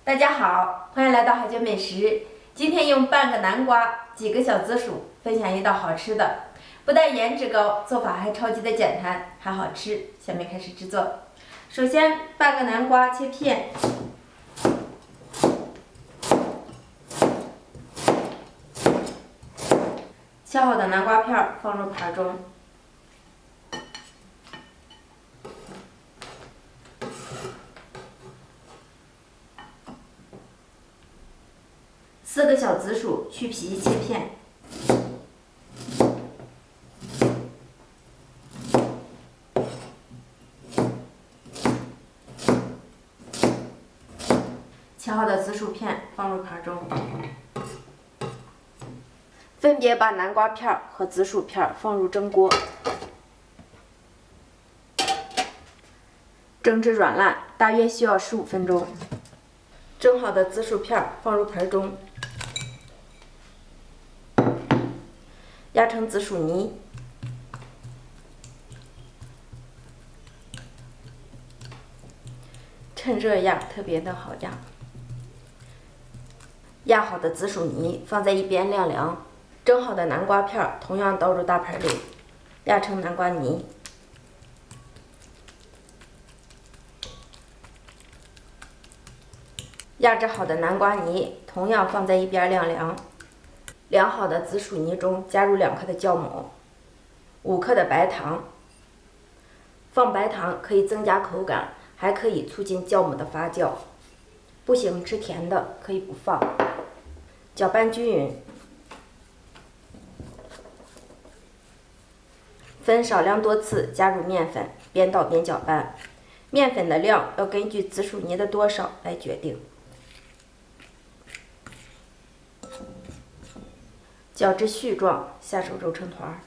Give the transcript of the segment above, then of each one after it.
大家好，欢迎来到海娟美食。今天用半个南瓜、几个小紫薯分享一道好吃的，不但颜值高，做法还超级的简单，还好吃。下面开始制作。首先，半个南瓜切片，切好的南瓜片放入盘中。4个小紫薯去皮切片，切好的紫薯片放入盘中，分别把南瓜片和紫薯片放入蒸锅，蒸至软烂，大约需要15分钟。蒸好的紫薯片放入盆中，压成紫薯泥，趁热压，特别的好压。压好的紫薯泥放在一边晾凉，蒸好的南瓜片同样倒入大盆里，压成南瓜泥。压制好的南瓜泥同样放在一边晾凉。晾好的紫薯泥中加入2克的酵母，5克的白糖。放白糖可以增加口感，还可以促进酵母的发酵。不喜欢吃甜的可以不放。搅拌均匀，分少量多次加入面粉，边倒边搅拌。面粉的量要根据紫薯泥的多少来决定。搅至絮状，下手揉成团。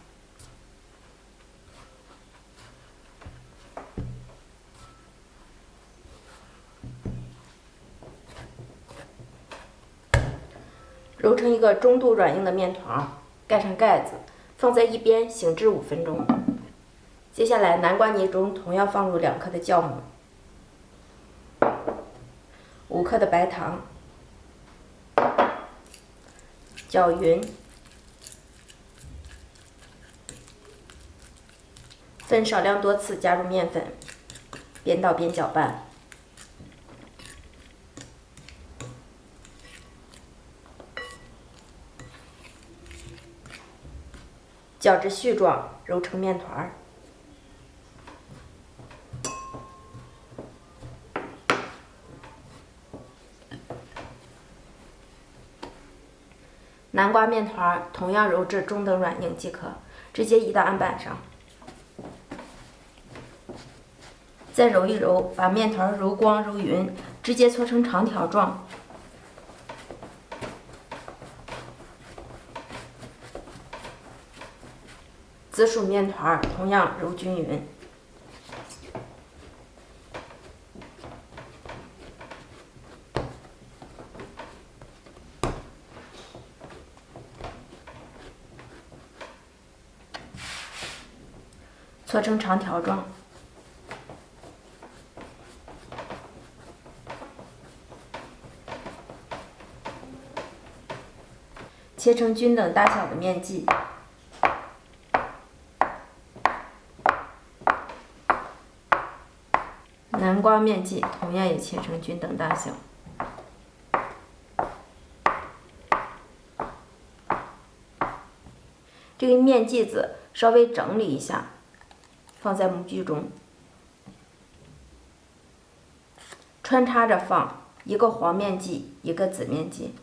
揉成一个中度软硬的面团，盖上盖子，放在一边醒至5分钟。接下来，南瓜泥中同样放入2克的酵母，5克的白糖，搅匀。分少量多次加入面粉，边倒边搅拌。搅至絮状，揉成面团。南瓜面团同样揉至中等软硬即可，直接移到案板上。再揉一揉，把面团揉光揉匀，直接搓成长条状。紫薯面团同样揉均匀。搓成长条状。切成均等大小的面剂，南瓜面剂同样也切成均等大小。这个面剂子稍微整理一下，放在模具中，穿插着放，1个黄面剂，1个紫面剂。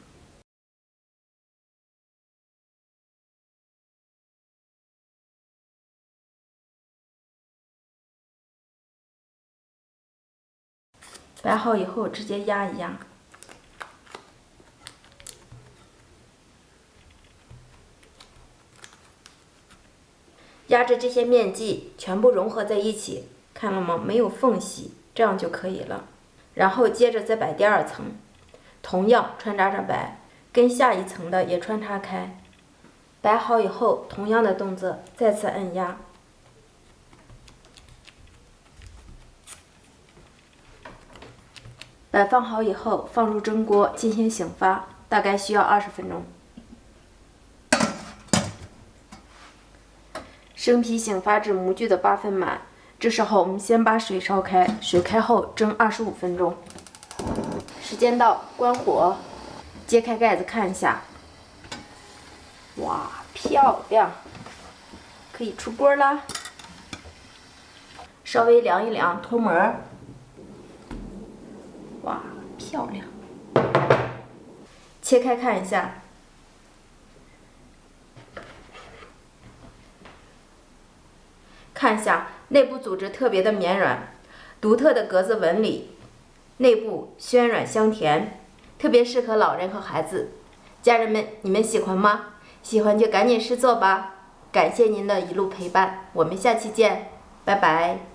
摆好以后，直接压一压。压着这些面剂全部融合在一起，看了吗？没有缝隙，这样就可以了。然后接着再摆第2层，同样穿插着摆，跟下一层的也穿插开。摆好以后，同样的动作再次按压。摆放好以后，放入蒸锅进行醒发，大概需要20分钟。生皮醒发至模具的8分满，这时候我们先把水烧开，水开后蒸25分钟。时间到，关火，揭开盖子看一下，哇，漂亮，可以出锅啦。稍微凉一凉，脱模。哇，漂亮！切开看一下，看一下内部组织特别的绵软，独特的格子纹理，内部暄软香甜，特别适合老人和孩子。家人们，你们喜欢吗？喜欢就赶紧试做吧！感谢您的一路陪伴，我们下期见，拜拜。